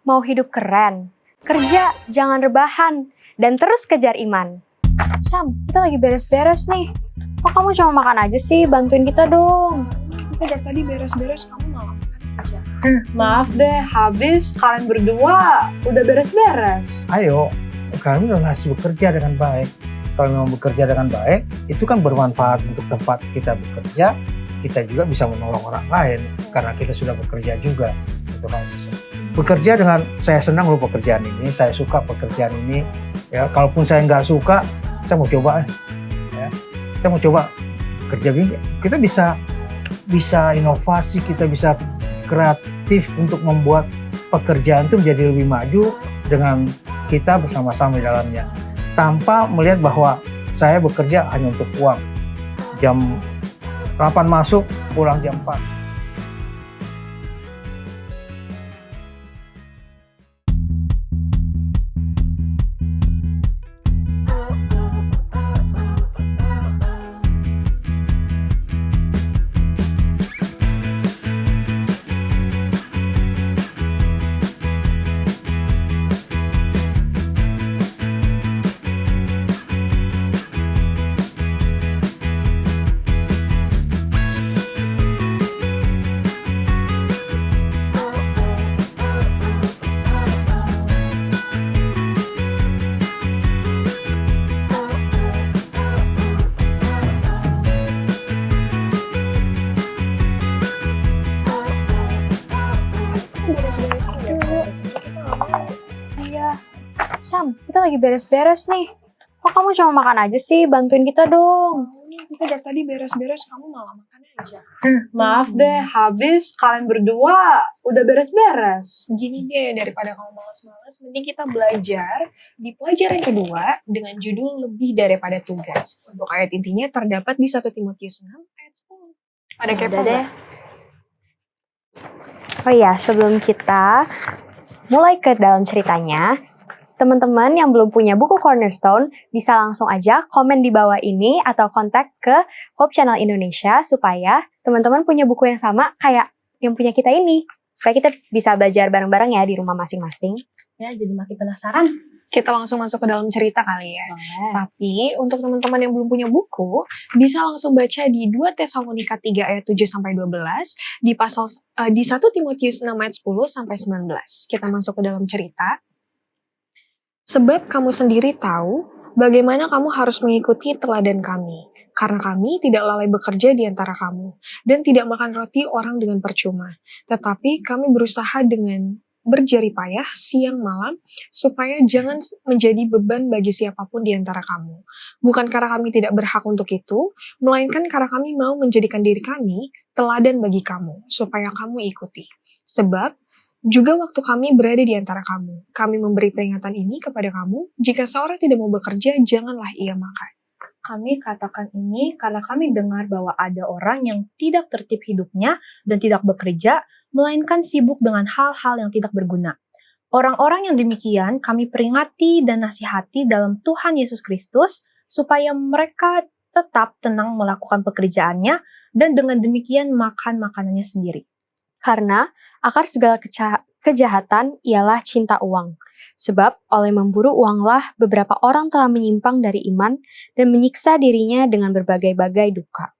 Mau hidup keren, kerja jangan rebahan, dan terus kejar iman. Sam, kita lagi beres-beres nih. Kok kamu cuma makan aja sih? Bantuin kita dong. Kita dari tadi beres-beres, kamu malah makan aja. Maaf deh, habis kalian berdua udah beres-beres. Ayo, kalian harus bekerja dengan baik. Kalau memang bekerja dengan baik, itu kan bermanfaat untuk tempat kita bekerja. Kita juga bisa menolong orang lain karena kita sudah bekerja juga. Itu kan bisa. Bekerja dengan saya senang loh pekerjaan ini, saya suka pekerjaan ini. Ya, kalaupun saya nggak suka, saya mau coba. Ya, saya mau coba kerja ini. Kita bisa inovasi, kita bisa kreatif untuk membuat pekerjaan itu menjadi lebih maju dengan kita bersama-sama di dalamnya. Tanpa melihat bahwa saya bekerja hanya untuk uang. Jam 8 masuk, pulang jam 4. Iya. Sam, kita lagi beres-beres nih. Kok kamu cuma makan aja sih? Bantuin kita dong. Kita dari tadi beres-beres, kamu malah makan aja. Maaf deh, habis kalian berdua udah beres-beres. Gini deh, daripada kamu malas-malas, mending kita belajar di pelajaran kedua dengan judul lebih daripada tugas. Untuk ayat intinya terdapat di 1 Timotius 6 ayat 10. Ada kepo nggak? Oh iya, sebelum kita mulai ke dalam ceritanya, teman-teman yang belum punya buku Cornerstone bisa langsung aja komen di bawah ini atau kontak ke Hope Channel Indonesia supaya teman-teman punya buku yang sama kayak yang punya kita ini. Supaya kita bisa belajar bareng-bareng ya di rumah masing-masing. Ya, jadi makin penasaran. Kita langsung masuk ke dalam cerita kali ya. Tapi untuk teman-teman yang belum punya buku, bisa langsung baca di 2 Tesalonika 3 ayat 7-12, di 1 Timotius 6 ayat 10-19. Kita masuk ke dalam cerita. Sebab kamu sendiri tahu bagaimana kamu harus mengikuti teladan kami. Karena kami tidak lalai bekerja di antara kamu, dan tidak makan roti orang dengan percuma. Tetapi kami berusaha dengan berjerih payah siang malam, supaya jangan menjadi beban bagi siapapun di antara kamu. Bukan karena kami tidak berhak untuk itu, melainkan karena kami mau menjadikan diri kami teladan bagi kamu, supaya kamu ikuti. Sebab, juga waktu kami berada di antara kamu, kami memberi peringatan ini kepada kamu, jika seorang tidak mau bekerja, janganlah ia makan. Kami katakan ini karena kami dengar bahwa ada orang yang tidak tertib hidupnya dan tidak bekerja, melainkan sibuk dengan hal-hal yang tidak berguna. Orang-orang yang demikian kami peringati dan nasihati dalam Tuhan Yesus Kristus, supaya mereka tetap tenang melakukan pekerjaannya dan dengan demikian makan makanannya sendiri. Karena akar segala kejahatan ialah cinta uang. Sebab oleh memburu uanglah beberapa orang telah menyimpang dari iman dan menyiksa dirinya dengan berbagai-bagai duka.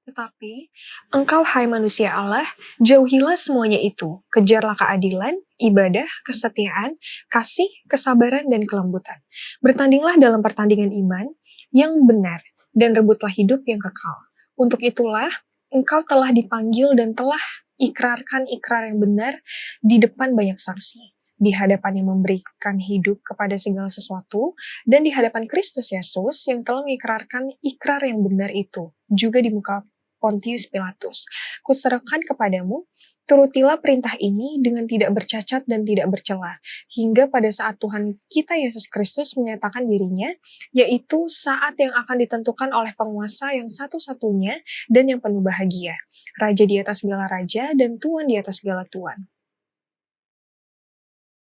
Tetapi, engkau hai manusia Allah, jauhilah semuanya itu. Kejarlah keadilan, ibadah, kesetiaan, kasih, kesabaran, dan kelembutan. Bertandinglah dalam pertandingan iman yang benar, dan rebutlah hidup yang kekal. Untuk itulah, engkau telah dipanggil dan telah ikrarkan ikrar yang benar di depan banyak saksi, di hadapan yang memberikan hidup kepada segala sesuatu, dan di hadapan Kristus Yesus yang telah mengikrarkan ikrar yang benar itu, juga di muka Pontius Pilatus. Kuserahkan kepadamu, turutilah perintah ini dengan tidak bercacat dan tidak bercela, hingga pada saat Tuhan kita Yesus Kristus menyatakan dirinya, yaitu saat yang akan ditentukan oleh penguasa yang satu-satunya dan yang penuh bahagia, Raja di atas segala raja dan Tuan di atas segala tuan.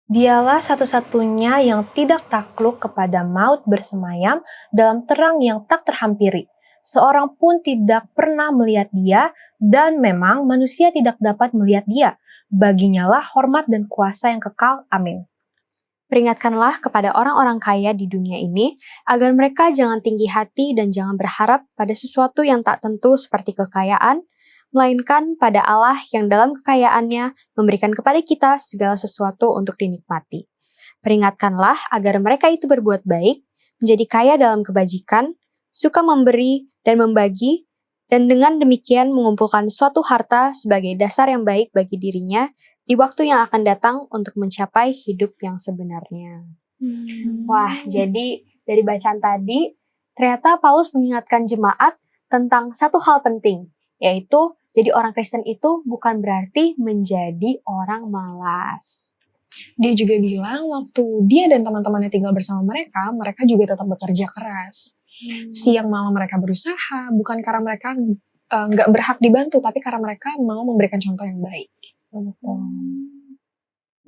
Dialah satu-satunya yang tidak takluk kepada maut bersemayam dalam terang yang tak terhampiri. Seorang pun tidak pernah melihat dia, dan memang manusia tidak dapat melihat dia. Baginya lah hormat dan kuasa yang kekal. Amin. Peringatkanlah kepada orang-orang kaya di dunia ini agar mereka jangan tinggi hati dan jangan berharap pada sesuatu yang tak tentu seperti kekayaan, melainkan pada Allah yang dalam kekayaannya memberikan kepada kita segala sesuatu untuk dinikmati. Peringatkanlah agar mereka itu berbuat baik, menjadi kaya dalam kebajikan, suka memberi dan membagi, dan dengan demikian mengumpulkan suatu harta sebagai dasar yang baik bagi dirinya di waktu yang akan datang untuk mencapai hidup yang sebenarnya. Wah, jadi dari bacaan tadi, ternyata Paulus mengingatkan jemaat tentang satu hal penting, yaitu jadi orang Kristen itu bukan berarti menjadi orang malas. Dia juga bilang waktu dia dan teman-temannya tinggal bersama mereka, mereka juga tetap bekerja keras. Siang malam mereka berusaha, bukan karena mereka nggak berhak dibantu, tapi karena mereka mau memberikan contoh yang baik.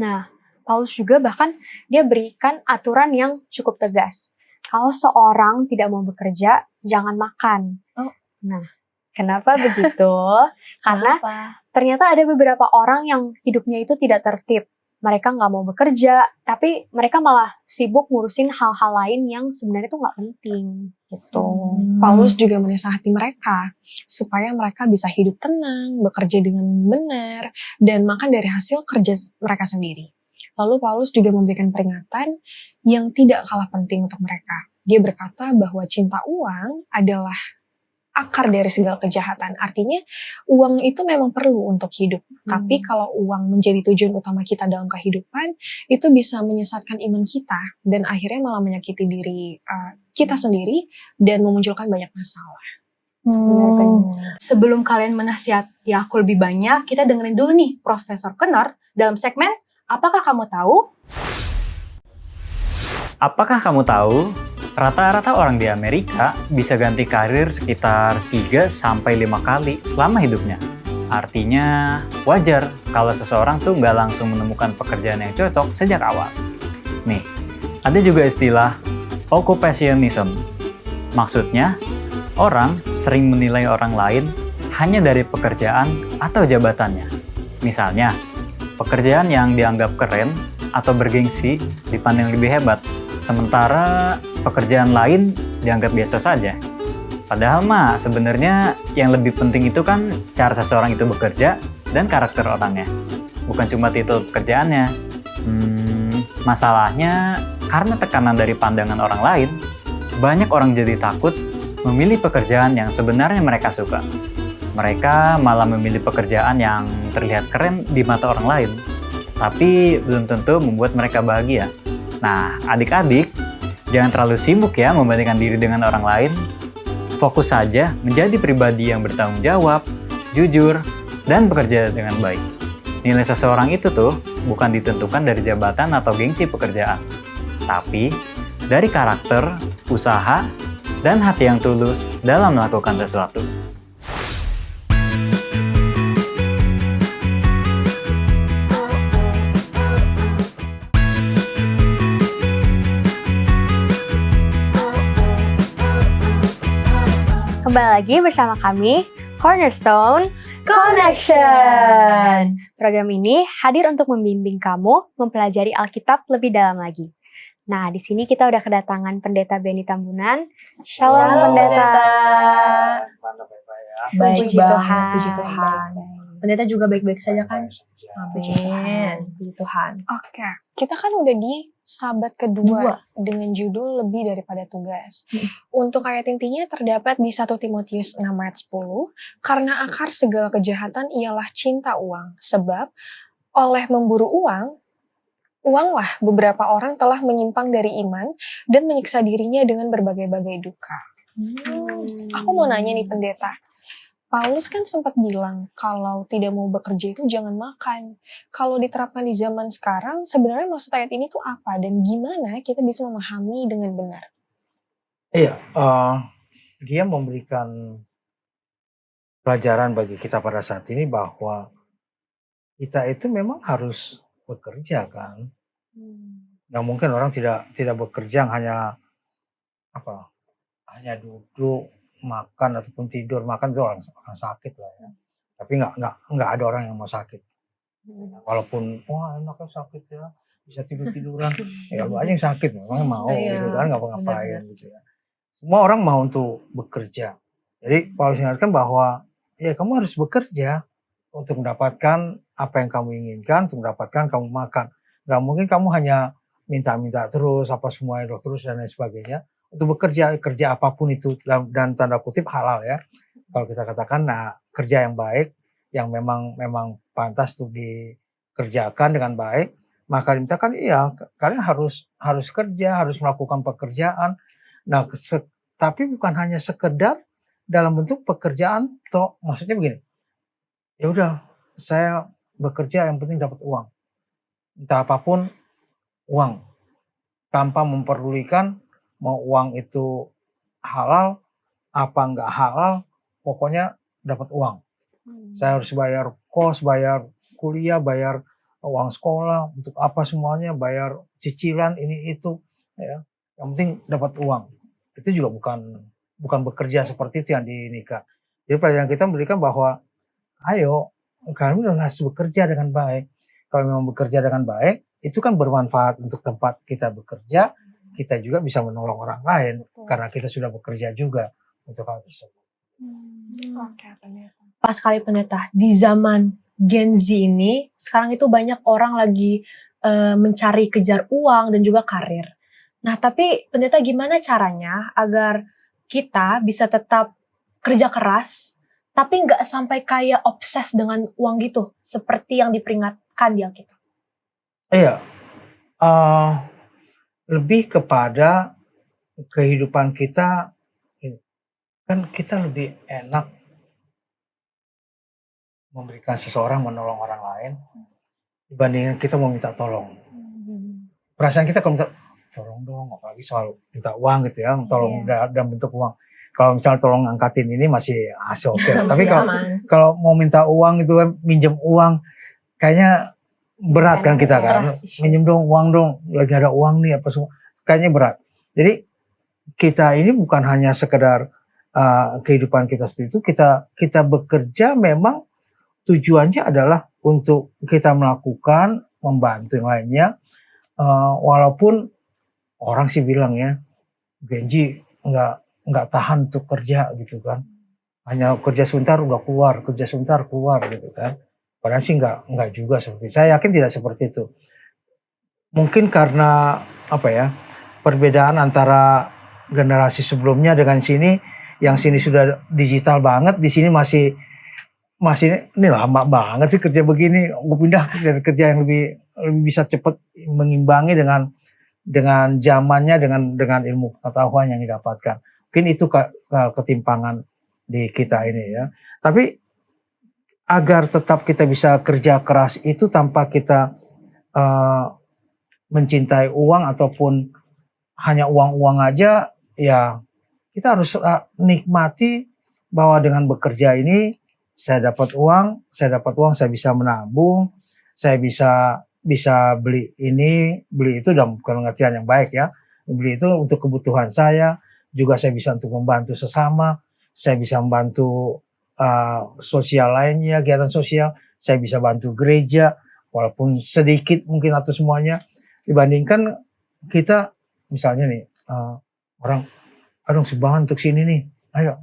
Nah, Paulus juga bahkan dia berikan aturan yang cukup tegas. Kalau seorang tidak mau bekerja, jangan makan. Nah, kenapa begitu? Karena ternyata ada beberapa orang yang hidupnya itu tidak tertib. Mereka nggak mau bekerja, tapi mereka malah sibuk ngurusin hal-hal lain yang sebenarnya itu nggak penting. Gitu. Paulus juga menasihati mereka supaya mereka bisa hidup tenang, bekerja dengan benar, dan makan dari hasil kerja mereka sendiri. Lalu Paulus juga memberikan peringatan yang tidak kalah penting untuk mereka. Dia berkata bahwa cinta uang adalah akar dari segala kejahatan. Artinya uang itu memang perlu untuk hidup. Tapi kalau uang menjadi tujuan utama kita dalam kehidupan, itu bisa menyesatkan iman kita dan akhirnya malah menyakiti diri kita sendiri dan memunculkan banyak masalah. Sebelum kalian menasihati aku lebih banyak, kita dengerin dulu nih Profesor Kennard dalam segmen Apakah Kamu Tahu? Apakah kamu tahu, rata-rata orang di Amerika bisa ganti karir sekitar 3-5 kali selama hidupnya. Artinya, wajar kalau seseorang tuh nggak langsung menemukan pekerjaan yang cocok sejak awal. Nih, ada juga istilah occupationism. Maksudnya, orang sering menilai orang lain hanya dari pekerjaan atau jabatannya. Misalnya, pekerjaan yang dianggap keren atau bergengsi dipandang lebih hebat, sementara pekerjaan lain dianggap biasa saja. Padahal mah sebenarnya yang lebih penting itu kan cara seseorang itu bekerja dan karakter orangnya, bukan cuma titel pekerjaannya. Masalahnya karena tekanan dari pandangan orang lain, banyak orang jadi takut memilih pekerjaan yang sebenarnya mereka suka. Mereka malah memilih pekerjaan yang terlihat keren di mata orang lain, tapi belum tentu membuat mereka bahagia. Nah, adik-adik, jangan terlalu sibuk ya membandingkan diri dengan orang lain. Fokus saja menjadi pribadi yang bertanggung jawab, jujur, dan bekerja dengan baik. Nilai seseorang itu tuh bukan ditentukan dari jabatan atau gengsi pekerjaan, tapi dari karakter, usaha, dan hati yang tulus dalam melakukan sesuatu. Kembali lagi bersama kami, Cornerstone Connection. Program ini hadir untuk membimbing kamu mempelajari Alkitab lebih dalam lagi. Nah, di sini kita udah kedatangan Pendeta Benny Tambunan. Shalom, Pendeta. Baik Puji banget, Tuhan. puji Tuhan. Pendeta juga baik-baik saja kan? Puji Tuhan. Amin. Puji Tuhan. Oke, kita kan udah di sabat kedua dengan judul lebih daripada tugas. Untuk ayat intinya terdapat di 1 Timotius 6 ayat 10, karena akar segala kejahatan ialah cinta uang, sebab oleh memburu uang, uanglah beberapa orang telah menyimpang dari iman dan menyiksa dirinya dengan berbagai-bagai duka. Aku mau nanya nih pendeta, Paulus kan sempat bilang kalau tidak mau bekerja itu jangan makan. Kalau diterapkan di zaman sekarang, sebenarnya maksud ayat ini tuh apa dan gimana kita bisa memahami dengan benar? Iya, dia memberikan pelajaran bagi kita pada saat ini bahwa kita itu memang harus bekerja kan. Nggak mungkin orang tidak bekerja hanya duduk, makan ataupun tidur. Makan itu orang sakit lah ya. Tapi nggak ada orang yang mau sakit. Walaupun wah enaknya sakit ya, bisa tidur-tiduran, ya lu aja yang sakit memang mau Iya, gitu kan, ngapa-ngapain benar-benar. gitu ya. Semua orang mau untuk bekerja. Jadi Paulus ingatkan bahwa ya kamu harus bekerja untuk mendapatkan apa yang kamu inginkan, untuk mendapatkan kamu makan. Gak mungkin kamu hanya minta-minta terus, apa semuanya terus dan lain sebagainya. Untuk bekerja, kerja apapun itu dan tanda kutip halal ya. Kalau kita katakan, nah kerja yang baik, yang memang pantas untuk dikerjakan dengan baik, maka dimintakan iya kalian harus kerja, harus melakukan pekerjaan. Nah, tapi bukan hanya sekedar dalam bentuk pekerjaan toh, maksudnya begini. Ya udah, saya bekerja yang penting dapat uang. Entah apapun uang, tanpa memperdulikan mau uang itu halal apa enggak halal, pokoknya dapat uang. Saya harus bayar kos, bayar kuliah, bayar uang sekolah, untuk apa semuanya, bayar cicilan ini itu ya. Yang penting dapat uang. Itu juga bukan bekerja seperti itu yang di nikah. Jadi pelajaran kita memberikan bahwa ayo kami harus bekerja dengan baik. Kalau memang bekerja dengan baik, itu kan bermanfaat untuk tempat kita bekerja, kita juga bisa menolong orang lain karena kita sudah bekerja juga untuk hal tersebut. Oke, pendeta. Pas sekali pendeta, di zaman Gen Z ini, sekarang itu banyak orang lagi mencari kejar uang dan juga karir. Nah, tapi pendeta gimana caranya agar kita bisa tetap kerja keras, tapi nggak sampai kayak obses dengan uang gitu, seperti yang diperingatkan di Alkitab? Iya, lebih kepada kehidupan kita, kan kita lebih enak memberikan seseorang menolong orang lain dibandingkan kita mau minta tolong. Perasaan kita kalau minta tolong dong, apalagi soal minta uang gitu ya, tolong dalam bentuk uang. Kalau misalnya tolong angkatin ini masih oke. Tapi kalau mau minta uang itu kan, minjem uang, kayaknya berat kan kita kan. Minjem dong, uang dong, lagi ada uang nih apa semua. Kayaknya berat. Jadi kita ini bukan hanya sekedar kehidupan kita seperti itu, kita bekerja memang tujuannya adalah untuk kita melakukan, membantu yang lainnya. Walaupun orang sih bilang ya, Genji nggak tahan untuk kerja gitu kan. Hanya kerja sebentar udah keluar, kerja sebentar keluar gitu kan. Padahal sih nggak juga seperti itu. Saya yakin tidak seperti itu. Mungkin karena apa ya, perbedaan antara generasi sebelumnya dengan sini, yang sini sudah digital banget, di sini masih ini lama banget sih kerja begini. Gue pindah kerja yang lebih bisa cepat mengimbangi dengan zamannya, dengan ilmu pengetahuan yang didapatkan. Mungkin itu ketimpangan di kita ini ya. Tapi agar tetap kita bisa kerja keras itu tanpa kita mencintai uang ataupun hanya uang-uang aja, ya kita harus nikmati bahwa dengan bekerja ini saya dapat uang, saya bisa menabung, saya bisa beli ini, beli itu dalam pengertian yang baik ya. Beli itu untuk kebutuhan saya, juga saya bisa untuk membantu sesama, saya bisa membantu sosial lainnya, kegiatan sosial, saya bisa bantu gereja, walaupun sedikit mungkin atau semuanya. Dibandingkan kita misalnya nih, orang, aduh sumbangan untuk sini nih, ayo,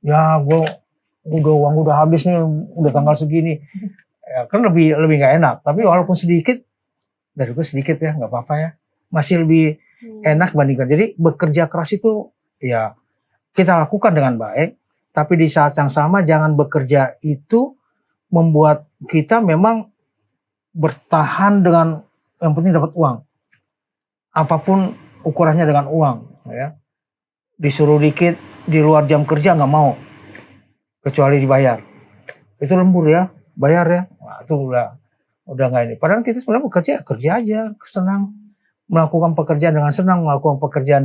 ya uang udah habis nih, udah tanggal segini, ya, kan lebih nggak enak. Tapi walaupun sedikit, dari gue sedikit ya, nggak apa-apa ya, masih lebih enak bandingkan. Jadi bekerja keras itu ya kita lakukan dengan baik, tapi di saat yang sama jangan bekerja itu membuat kita memang bertahan dengan yang penting dapat uang. Apapun ukurannya dengan uang, ya. Disuruh dikit di luar jam kerja nggak mau, kecuali dibayar. Itu lembur ya, bayar ya. Wah, itu udah nggak ini. Padahal kita sebenarnya kerja aja, senang, melakukan pekerjaan dengan senang, melakukan pekerjaan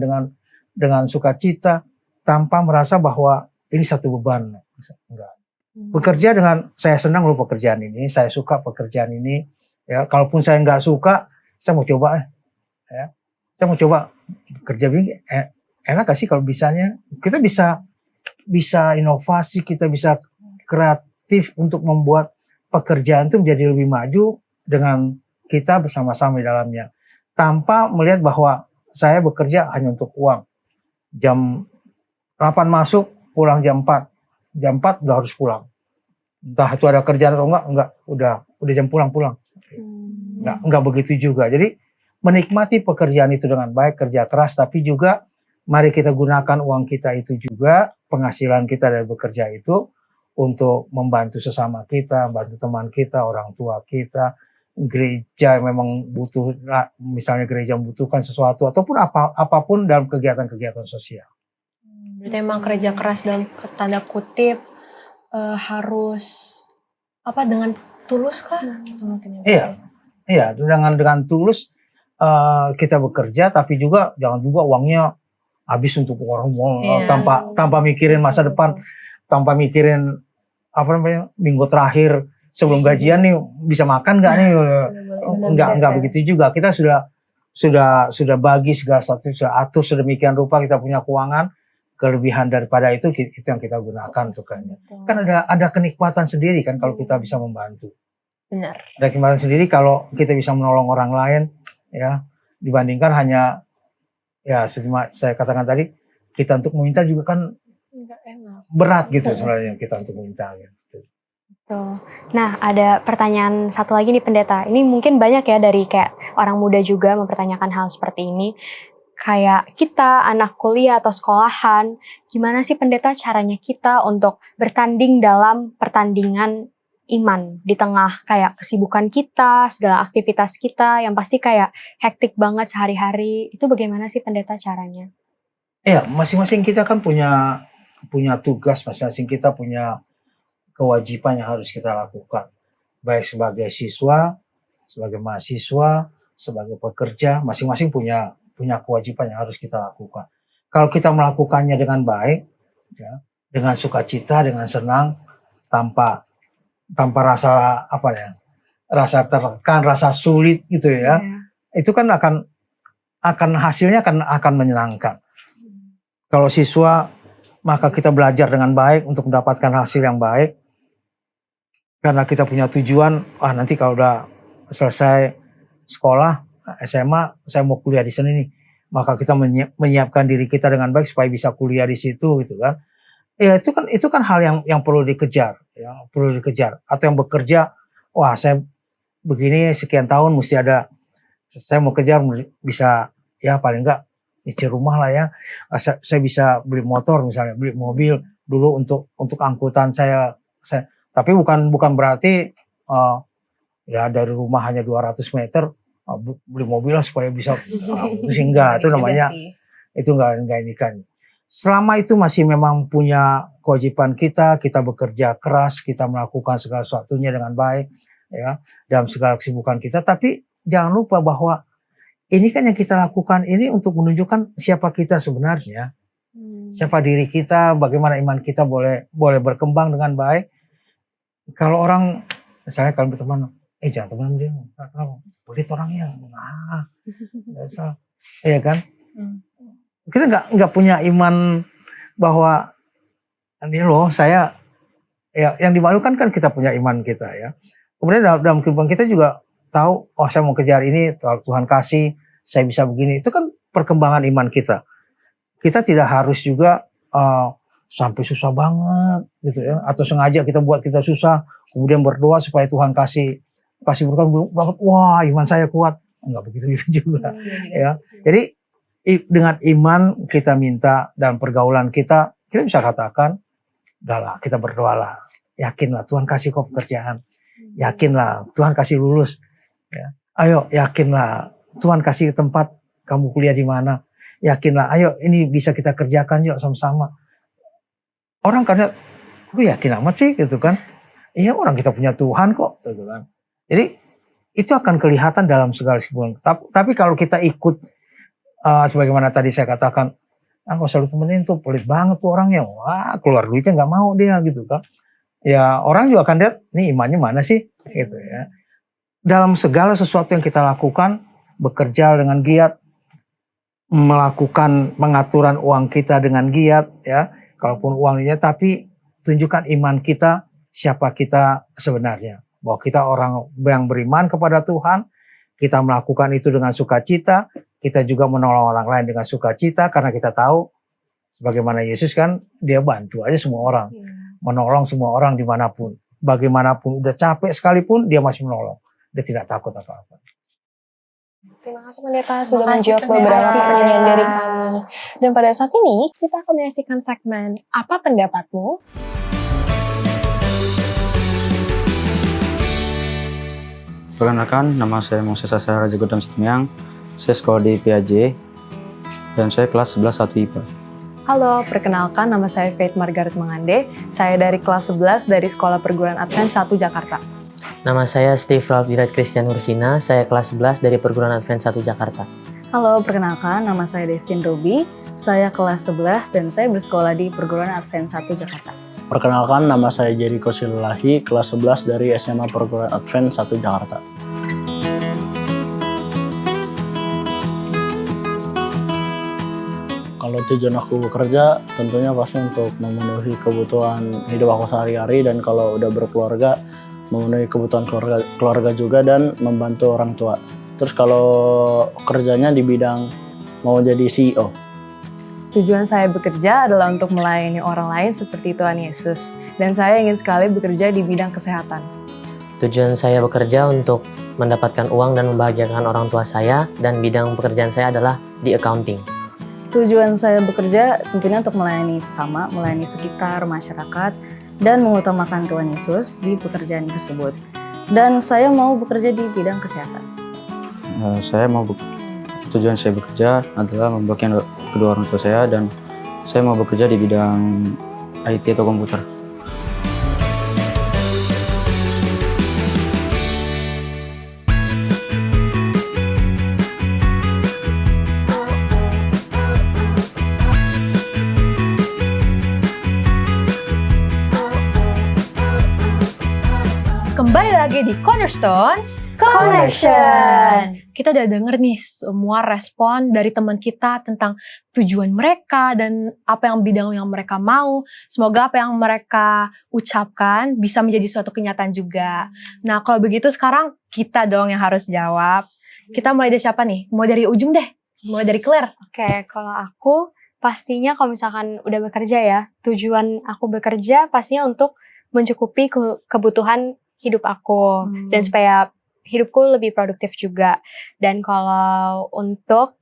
dengan sukacita, tanpa merasa bahwa ini satu beban. Enggak. Bekerja dengan saya senang loh pekerjaan ini, saya suka pekerjaan ini. Ya, kalaupun saya nggak suka, saya mau coba ya. Saya mau coba kerja begini, enak gak sih kalau bisanya? Kita bisa inovasi, kita bisa kreatif untuk membuat pekerjaan itu menjadi lebih maju, dengan kita bersama-sama di dalamnya. Tanpa melihat bahwa saya bekerja hanya untuk uang. Jam 8 masuk, pulang jam 4. Jam 4 udah harus pulang. Entah itu ada kerjaan atau enggak, udah jam pulang. Enggak begitu juga. Jadi menikmati pekerjaan itu dengan baik, kerja keras, tapi juga mari kita gunakan uang kita itu juga, penghasilan kita dari bekerja itu untuk membantu sesama kita, membantu teman kita, orang tua kita, gereja memang butuh, misalnya gereja membutuhkan sesuatu ataupun apapun dalam kegiatan-kegiatan sosial. Berarti emang kerja keras dalam tanda kutip harus dengan tulus kah? Mungkin ya. Iya, dengan tulus kita bekerja, tapi juga jangan juga uangnya habis untuk orang tanpa mikirin masa depan, tanpa mikirin minggu terakhir sebelum gajian nih bisa makan nggak nih? Nggak begitu juga. Kita sudah bagi segala sesuatu, sudah atur sedemikian rupa kita punya keuangan. Kelebihan daripada itu yang kita gunakan untuk kan ada kenikmatan sendiri kan kalau kita bisa membantu. Benar. Ada kenikmatan sendiri kalau kita bisa menolong orang lain ya, dibandingkan hanya ya seperti saya katakan tadi, kita untuk meminta juga kan berat gitu sebenarnya kita untuk meminta gitu. Nah, ada pertanyaan satu lagi nih pendeta. Ini mungkin banyak ya dari kayak orang muda juga mempertanyakan hal seperti ini. Kayak kita anak kuliah atau sekolahan, gimana sih pendeta caranya kita untuk bertanding dalam pertandingan iman di tengah kayak kesibukan kita, segala aktivitas kita yang pasti kayak hektik banget sehari-hari. Itu bagaimana sih pendeta caranya? Iya, masing-masing kita kan punya tugas, masing-masing kita punya kewajiban yang harus kita lakukan. Baik sebagai siswa, sebagai mahasiswa, sebagai pekerja, masing-masing punya kewajiban yang harus kita lakukan. Kalau kita melakukannya dengan baik, ya, dengan sukacita, dengan senang, tanpa rasa rasa tertekan, rasa sulit gitu ya, itu kan akan hasilnya akan menyenangkan. Kalau siswa, maka kita belajar dengan baik untuk mendapatkan hasil yang baik, karena kita punya tujuan, nanti kalau udah selesai sekolah SMA, saya mau kuliah di sini nih, maka kita menyiapkan diri kita dengan baik supaya bisa kuliah di situ gitu kan. Ya itu kan hal yang perlu dikejar, Atau yang bekerja, saya begini sekian tahun mesti ada, saya mau kejar bisa ya paling enggak nyicil rumah lah ya. Saya bisa beli motor misalnya, beli mobil dulu untuk angkutan saya. Tapi bukan berarti ya dari rumah hanya 200 meter beli mobil lah supaya bisa itu sih enggak, itu namanya itu enggak ini kan. Selama itu masih memang punya kewajiban kita bekerja keras, kita melakukan segala sesuatunya dengan baik ya, dalam segala kesibukan kita, tapi jangan lupa bahwa ini kan yang kita lakukan ini untuk menunjukkan siapa kita sebenarnya. Siapa diri kita, bagaimana iman kita boleh berkembang dengan baik. Kalau orang misalnya kalau berteman, jangan teman dia, pelit orangnya, iya kan? Kita nggak punya iman bahwa ini loh saya, ya yang dimalukan kan kita punya iman kita ya. Kemudian dalam kehidupan kita juga tahu, saya mau kejar ini, Tuhan kasih, saya bisa begini. Itu kan perkembangan iman kita. Kita tidak harus juga sampai susah banget gitu ya, atau sengaja kita buat kita susah, kemudian berdoa supaya Tuhan kasih berkat banget, wah iman saya kuat. Enggak begitu juga ya. Jadi dengan iman kita minta dalam pergaulan kita bisa katakan, udahlah kita berdoalah, yakinlah Tuhan kasih kau pekerjaan, yakinlah Tuhan kasih lulus ya. Ayo yakinlah Tuhan kasih tempat kamu kuliah di mana, yakinlah ayo ini bisa kita kerjakan yuk sama-sama. Orang karena lu yakin amat sih gitu kan, iya orang kita punya Tuhan kok gitu kan. Jadi itu akan kelihatan dalam segala hubungan. Tapi kalau kita ikut sebagaimana tadi saya katakan, nggak usah lu temenin tuh, pelit banget tuh orangnya, wah keluar duitnya nggak mau dia gitu kan. Ya orang juga akan lihat, nih imannya mana sih gitu ya. Dalam segala sesuatu yang kita lakukan, bekerja dengan giat, melakukan pengaturan uang kita dengan giat ya, kalaupun uangnya, tapi tunjukkan iman kita, siapa kita sebenarnya. bahwa kita orang yang beriman kepada Tuhan, kita melakukan itu dengan sukacita, kita juga menolong orang lain dengan sukacita karena kita tahu sebagaimana Yesus kan dia bantu aja semua orang, menolong semua orang dimanapun, bagaimanapun udah capek sekalipun dia masih menolong, dia tidak takut apa-apa. Terima kasih Pendeta sudah Terima kasih, menjawab Pendeta. beberapa pertanyaan dari kami. Dan pada saat ini kita akan menyaksikan segmen Apa Pendapatmu? Perkenalkan, nama saya Moses Asa Raja Godam Situmyang. Saya sekolah di PAJ dan saya kelas 11 1 IPA. Halo, perkenalkan nama saya Faith Margaret Mengande. Saya dari kelas 11 dari Sekolah Perguruan Advent 1 Jakarta. Nama saya Steve Ralph Christian Ursina, saya kelas 11 dari Perguruan Advent 1 Jakarta. Halo, perkenalkan nama saya Destin Robi. Saya kelas 11 dan saya bersekolah di Perguruan Advent 1 Jakarta. Perkenalkan, nama saya Jericho Silulahi, kelas 11 dari SMA Perguruan Advent 1 Jakarta. Kalau tujuan aku bekerja, tentunya pasti untuk memenuhi kebutuhan hidup aku sehari-hari, dan kalau udah berkeluarga, memenuhi kebutuhan keluarga juga dan membantu orang tua. Terus kalau kerjanya di bidang mau jadi CEO. Tujuan saya bekerja adalah untuk melayani orang lain seperti Tuhan Yesus. Dan saya ingin sekali bekerja di bidang kesehatan. Tujuan saya bekerja untuk mendapatkan uang dan membahagiakan orang tua saya, dan bidang pekerjaan saya adalah di accounting. Tujuan saya bekerja tentunya untuk melayani sesama, melayani sekitar, masyarakat, dan mengutamakan Tuhan Yesus di pekerjaan tersebut. Dan saya mau bekerja di bidang kesehatan. Tujuan saya bekerja adalah membagikan kedua orang tua saya, dan saya mau bekerja di bidang IT atau komputer. Kembali lagi di Cornerstone Connection. Kita udah denger nih semua respon dari teman kita tentang tujuan mereka dan apa yang bidang yang mereka mau. Semoga apa yang mereka ucapkan bisa menjadi suatu kenyataan juga. Nah, kalau begitu sekarang kita dong yang harus jawab. Kita mulai dari siapa nih? Mau dari ujung deh. Mulai dari Claire. Oke, kalau aku pastinya kalau misalkan udah bekerja ya, tujuan aku bekerja pastinya untuk mencukupi kebutuhan hidup aku dan supaya hidupku lebih produktif juga. Dan kalau untuk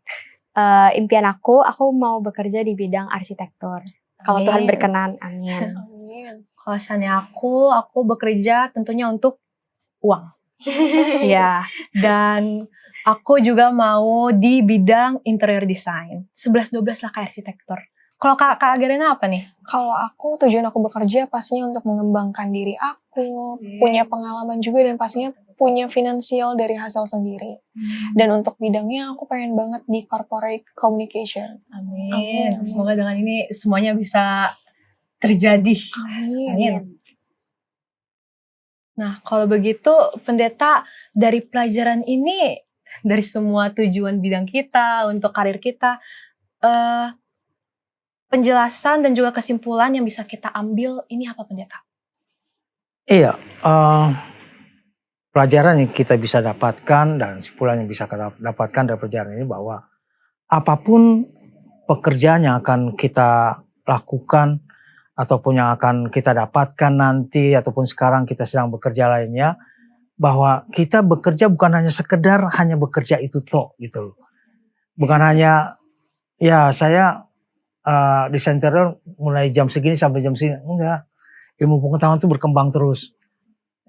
impian aku mau bekerja di bidang arsitektur. Kalau Tuhan berkenan, amin. Kalau misalnya aku bekerja tentunya untuk uang. Ya, dan aku juga mau di bidang interior design. 11-12 lah kayak arsitektur. Kalau Kak Agarena apa nih? Kalau aku, tujuan aku bekerja pastinya untuk mengembangkan diri aku, punya pengalaman juga, dan pastinya punya finansial dari hasil sendiri. Dan untuk bidangnya aku pengen banget di corporate communication. Amin. Semoga dengan ini semuanya bisa terjadi. Amin. Nah, kalau begitu Pendeta, dari pelajaran ini, dari semua tujuan bidang kita, untuk karir kita, penjelasan dan juga kesimpulan yang bisa kita ambil, ini apa Pendeta? Iya, pelajaran yang kita bisa dapatkan dan kesimpulan yang bisa kita dapatkan dari pelajaran ini bahwa apapun pekerjaan yang akan kita lakukan ataupun yang akan kita dapatkan nanti ataupun sekarang kita sedang bekerja lainnya, bahwa kita bekerja bukan hanya sekedar hanya bekerja itu toh gitu loh. Bukan hanya ya saya desain interior mulai jam segini sampai jam segini, enggak. Ilmu pengetahuan itu berkembang terus.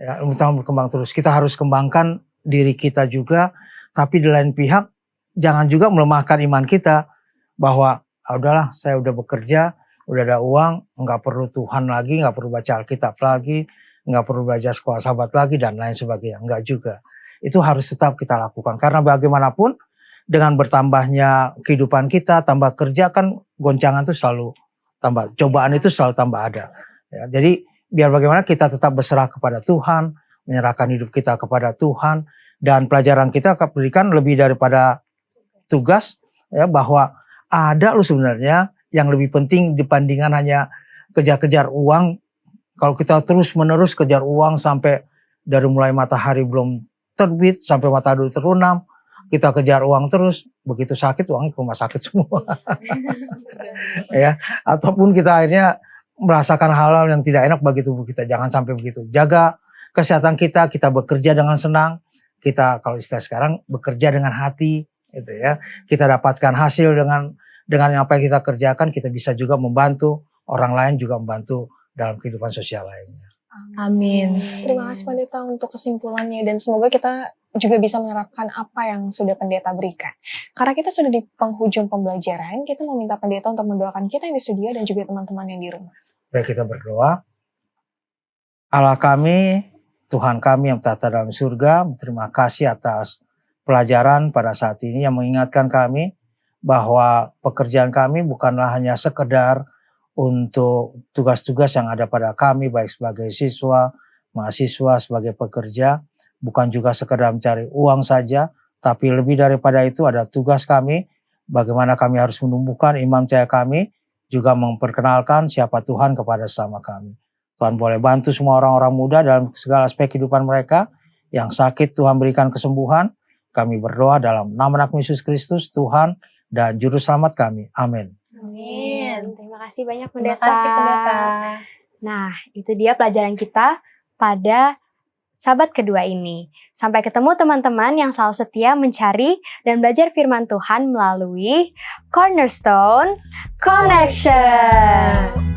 Ya, ilmu pengetahuan berkembang terus. Kita harus kembangkan diri kita juga, tapi di lain pihak jangan juga melemahkan iman kita bahwa udahlah saya udah bekerja, udah ada uang, enggak perlu Tuhan lagi, enggak perlu baca Alkitab lagi, enggak perlu belajar sekolah sahabat lagi dan lain sebagainya. Enggak juga. Itu harus tetap kita lakukan karena bagaimanapun dengan bertambahnya kehidupan kita, tambah kerja kan goncangan itu selalu tambah, cobaan itu selalu tambah ada. Ya, jadi biar bagaimana kita tetap berserah kepada Tuhan, menyerahkan hidup kita kepada Tuhan, dan pelajaran kita akan berikan lebih daripada tugas, ya, bahwa ada loh sebenarnya yang lebih penting dibandingkan hanya kejar-kejar uang. Kalau kita terus menerus kejar uang sampai dari mulai matahari belum terbit sampai matahari terbenam, kita kejar uang terus, begitu sakit uangnya ke rumah sakit semua. Ya, ataupun kita akhirnya merasakan hal-hal yang tidak enak bagi tubuh kita. Jangan sampai begitu. Jaga kesehatan kita bekerja dengan senang. Kita kalau istilah sekarang bekerja dengan hati, gitu ya. Kita dapatkan hasil dengan apa yang kita kerjakan, kita bisa juga membantu orang lain, juga membantu dalam kehidupan sosial lainnya. Amin. Terima kasih Pendeta untuk kesimpulannya dan semoga kita juga bisa menerapkan apa yang sudah Pendeta berikan. Karena kita sudah di penghujung pembelajaran, kita mau minta Pendeta untuk mendoakan kita yang di studio dan juga teman-teman yang di rumah. Baik, kita berdoa. Allah kami, Tuhan kami yang bertata dalam surga, terima kasih atas pelajaran pada saat ini yang mengingatkan kami bahwa pekerjaan kami bukanlah hanya sekedar untuk tugas-tugas yang ada pada kami, baik sebagai siswa, mahasiswa, sebagai pekerja, bukan juga sekedar mencari uang saja, tapi lebih daripada itu ada tugas kami, bagaimana kami harus menumbuhkan iman percaya kami, juga memperkenalkan siapa Tuhan kepada sesama kami. Tuhan boleh bantu semua orang-orang muda dalam segala aspek kehidupan mereka. Yang sakit Tuhan berikan kesembuhan. Kami berdoa dalam nama Anak Yesus Kristus, Tuhan dan Juru Selamat kami. Amin. Amin. Terima kasih banyak Terima Pendeta. kasih, Pendeta. Nah, itu dia pelajaran kita pada Sabat kedua ini. Sampai ketemu teman-teman yang selalu setia mencari dan belajar firman Tuhan melalui Cornerstone Connection.